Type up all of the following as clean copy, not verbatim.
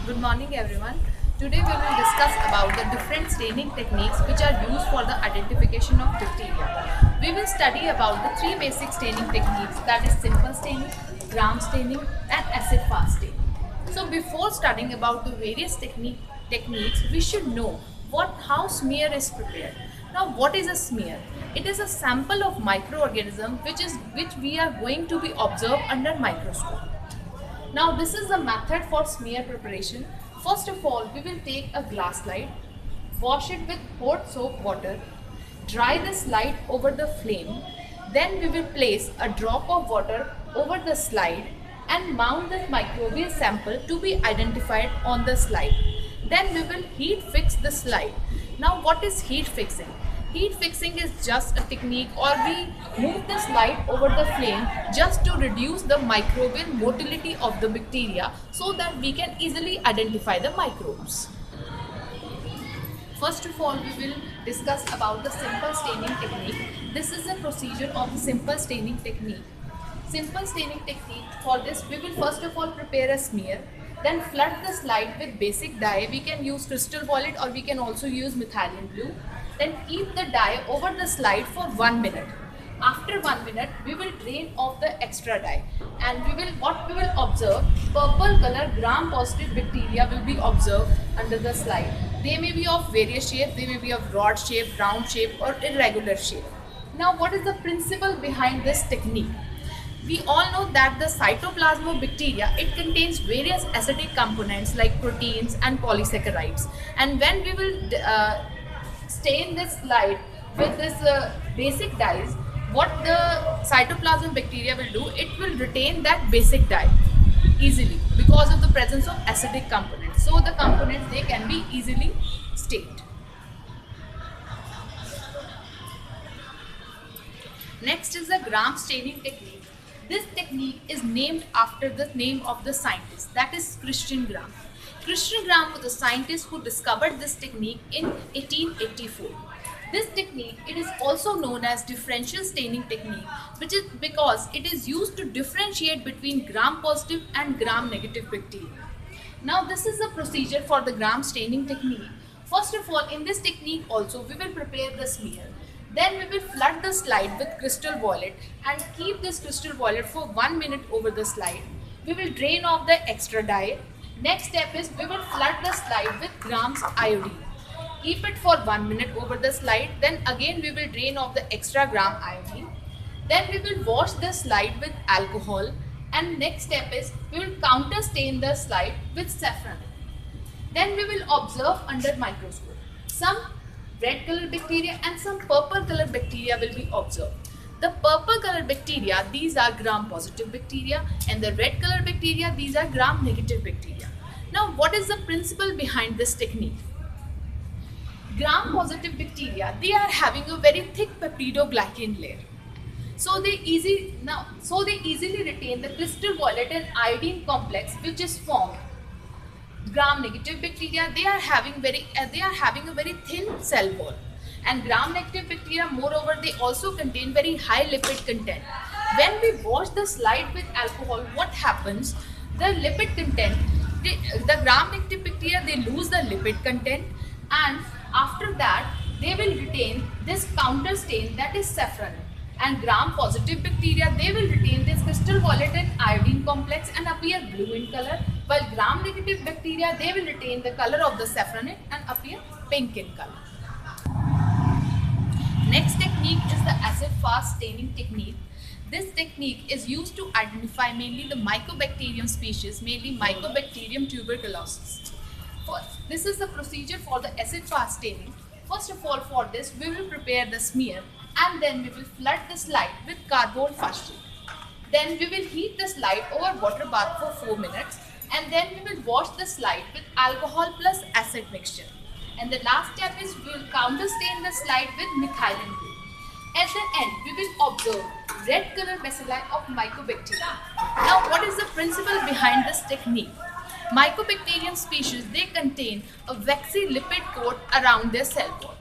Good morning everyone. Today we will discuss about the different staining techniques which are used for the identification of bacteria. We will study about the three basic staining techniques, that is simple staining, gram staining and acid-fast staining. So before studying about the various techniques, we should know how smear is prepared. Now what is a smear? It is a sample of microorganism which we are going to be observed under microscope. Now this is the method for smear preparation. First of all, we will take a glass slide, wash it with hot soap water, dry the slide over the flame, then we will place a drop of water over the slide and mount the microbial sample to be identified on the slide. Then we will heat fix the slide. Now what is heat fixing? Heat fixing is just a technique, or we move the slide over the flame just to reduce the microbial motility of the bacteria so that we can easily identify the microbes. First of all, we will discuss about the simple staining technique. This is the procedure of the simple staining technique. Simple staining technique, for this we will first of all prepare a smear, then flood the slide with basic dye. We can use crystal violet or we can also use methylene blue. Then keep the dye over the slide for 1 minute. After 1 minute, we will drain off the extra dye, and what we will observe, purple color gram positive bacteria will be observed under the slide. They may be of various shape, they may be of rod shape, round shape or irregular shape. Now what is the principle behind this technique? We all know that the cytoplasm of bacteria, it contains various acidic components like proteins and polysaccharides, and when we will stain this slide with this basic dyes, what the cytoplasm bacteria will do, it will retain that basic dye easily because of the presence of acidic components. So the components, they can be easily stained. Next is the gram staining technique. This technique is named after the name of the scientist, that is Christian Gram. Christian Gram was the scientist who discovered this technique in 1884. This technique, it is also known as differential staining technique, which is because it is used to differentiate between gram positive and gram negative bacteria. Now this is the procedure for the gram staining technique. First of all, in this technique also we will prepare the smear. Then we will flood the slide with crystal violet and keep this crystal violet for 1 minute over the slide. We will drain off the extra dye. Next step is we will flood the slide with grams iodine. Keep it for 1 minute over the slide. Then again we will drain off the extra gram iodine. Then we will wash the slide with alcohol. And next step is we will counter stain the slide with saffron. Then we will observe under microscope. Some red color bacteria and some purple color bacteria will be observed. The purple color bacteria, these are gram positive bacteria, and the red color bacteria, these are gram negative bacteria. Now what is the principle behind this technique? Gram positive bacteria, they are having a very thick peptidoglycan layer. So they easily retain the crystal violet and iodine complex which is formed. Gram negative bacteria, they are having a very thin cell wall, and gram negative bacteria, moreover, they also contain very high lipid content. When we wash the slide with alcohol, what happens? The lipid content, the gram negative bacteria, they lose the lipid content, and after that they will retain this counter stain, that is saffron. And gram positive bacteria, they will retain this crystal violet and iodine complex and appear blue in color, while gram negative bacteria, they will retain the color of the saffron and appear pink in color. Next technique is the acid-fast staining technique. This technique is used to identify mainly the Mycobacterium species, mainly Mycobacterium tuberculosis. This is the procedure for the acid-fast staining. First of all, for this we will prepare the smear, and then we will flood the slide with cardboard fustian. Then we will heat the slide over water bath for 4 minutes, and then we will wash the slide with alcohol plus acid mixture. And the last step is we will counter stain the slide with methylene blue. At the end, we will observe red color bacilli of Mycobacterium. Now what is the principle behind this technique? Mycobacterium species, they contain a waxy lipid coat around their cell wall.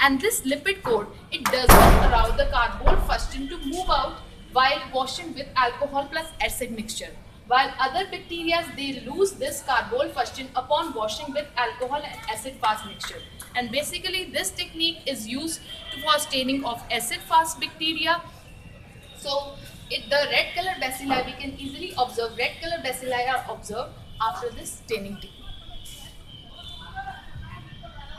And this lipid coat, it does not allow the cardboard fustian to move out while washing with alcohol plus acid mixture. while other bacteria they lose this carbol fustian upon washing with alcohol and acid fast mixture. And basically this technique is used for staining of acid fast bacteria. So the red color bacilli, we can easily observe red color bacilli are observed after this staining technique.